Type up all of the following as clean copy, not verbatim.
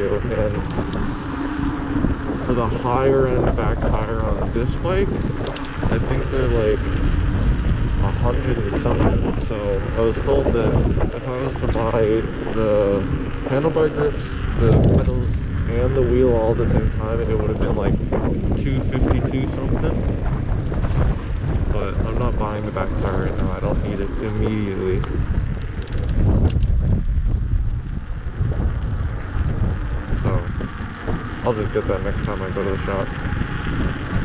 you, and for the higher end back tire on this bike, I think they're like 100 and something. So I was told that if I was to buy the handlebar grips, the pedals, and the wheel all at the same time, it would have been like 252 something. But I'm not buying the back tire right now. I don't need it immediately. So I'll just get that next time I go to the shop.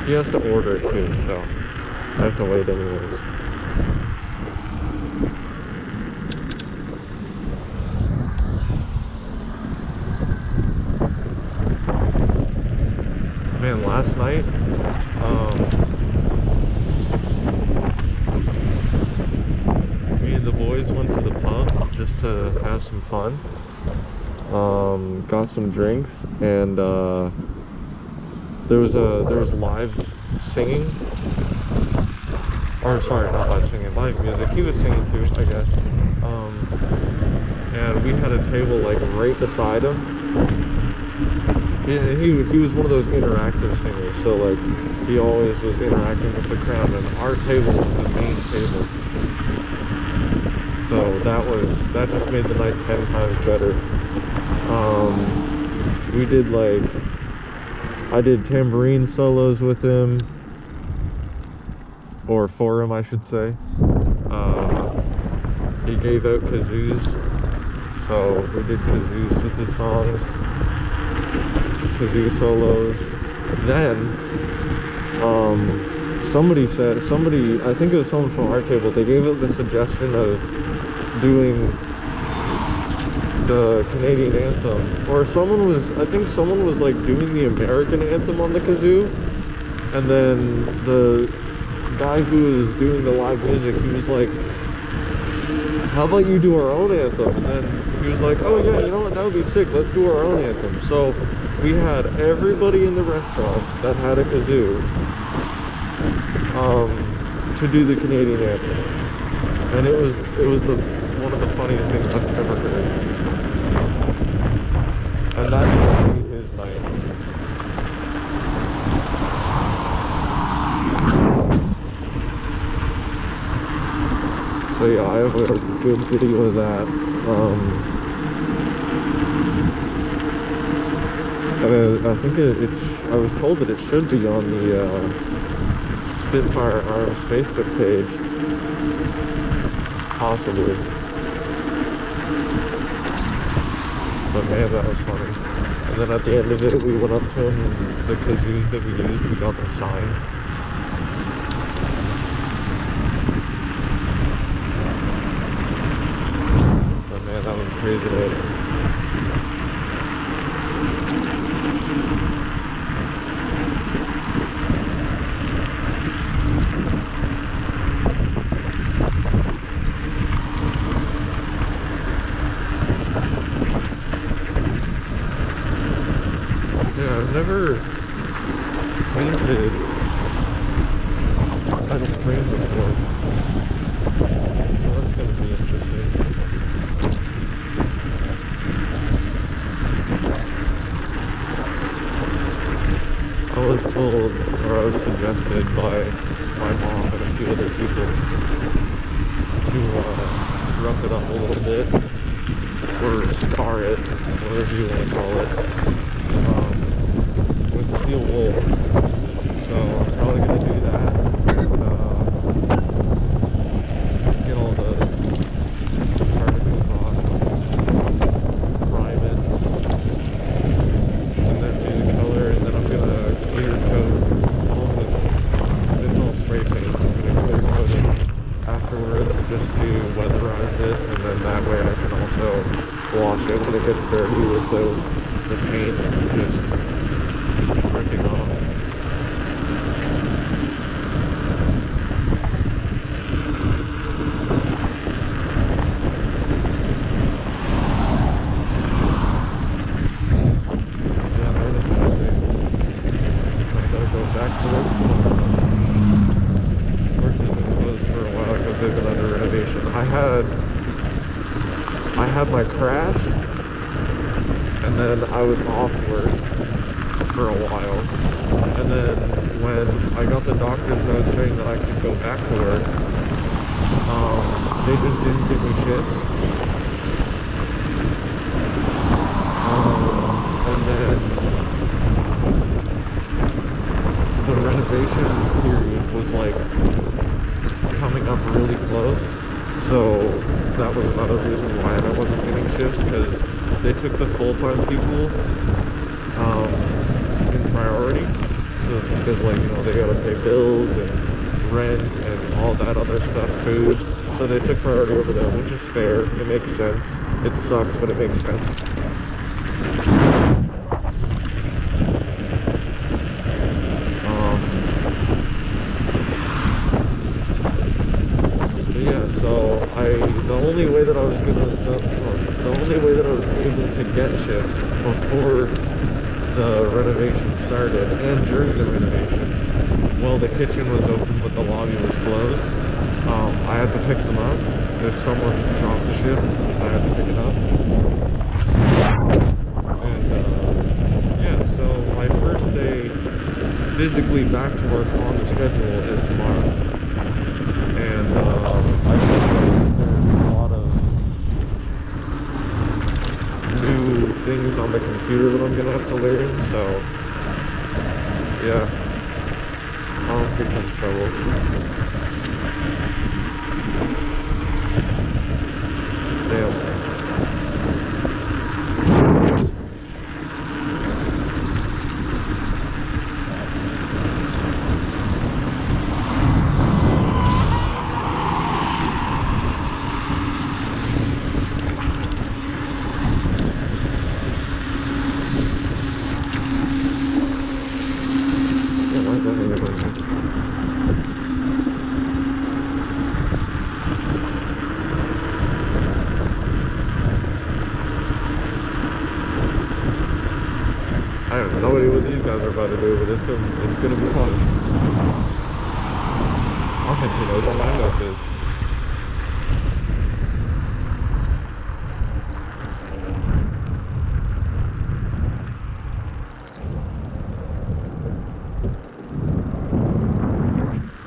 He has to order it too, so I have to wait anyways. Man, last night, me and the boys went to the pub just to have some fun. Got some drinks, and there was live singing, or sorry, not live singing, live music. He was singing too, I guess. And we had a table like right beside him. Yeah, he was one of those interactive singers, so like he always was interacting with the crowd, and our table was the main table. So that just made the night 10 times better. We did I did tambourine solos with him, or for him I should say. He gave out kazoos, so we did kazoos with his songs, kazoo solos. Then I think it was someone from our table, they gave it the suggestion of doing the Canadian anthem, or I think someone was like doing the American anthem on the kazoo, and then the guy who was doing the live music, he was like, how about you do our own anthem? And then he was like, oh yeah, you know what, that would be sick, let's do our own anthem. So we had everybody in the restaurant that had a kazoo to do the Canadian anthem, and it was one of the funniest things I've ever heard. And that was his night. So yeah, I have a good video of that. And I think I was told that it should be on the Spitfire Arms Facebook page. Possibly. But man, that was funny. And then at the end of it, we went up to him, and the kazoos that we used, we got them signed. But man, that was a crazy day. I've never painted on a frame before, so that's going to be interesting. I was told, or I was suggested by my mom and a few other people to rough it up a little bit, or scar it, whatever you want to call it. With steel wool, so I'm probably going to do that, get all the particles off, prime it, and then do the color, and then I'm going to clear coat all with, it's all spray paint, I'm going to clear coat it afterwards just to weatherize it, and then that way I can also wash it when it gets dirty without the paint just ripping off. Yeah, that was interesting. I gotta go back to work tomorrow. Work has been closed for a while because they've been under renovation. I had my crash, and and then I was off work for a while. And then when I got the doctor's note saying that I could go back to work, they just didn't give me shifts. And then the renovation period was like coming up really close, so that was another reason why I wasn't getting shifts, because they took the full-time people in priority. So because, like, you know, they gotta pay bills and rent and all that other stuff, food, so they took priority over them, which is fair. It makes sense. It sucks, but it makes sense. The only way that I was able to get shifts before the renovation started and during the renovation, well, the kitchen was open but the lobby was closed. I had to pick them up. If someone dropped the shift, I had to pick it up. And yeah, so my first day physically back to work on the schedule is tomorrow. And I think there's a lot of new things on the computer that I'm gonna have to learn, so yeah, I don't think that's trouble. Damn. I have no idea what these guys are about to do, but it's gonna be fun. I don't think he knows what Mandos is.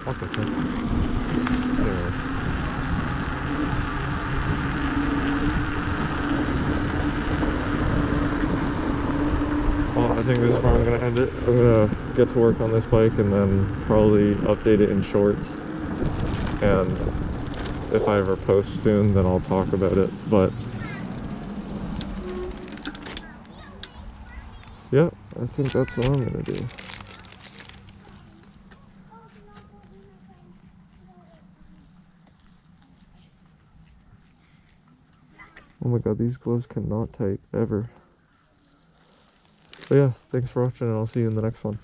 What the fuck? Anyway. Well, I think this is where I'm gonna end it. I'm gonna get to work on this bike and then probably update it in shorts. And if I ever post soon, then I'll talk about it. But yeah, I think that's what I'm gonna do. Oh my god, these gloves cannot tight ever. But yeah, thanks for watching and I'll see you in the next one.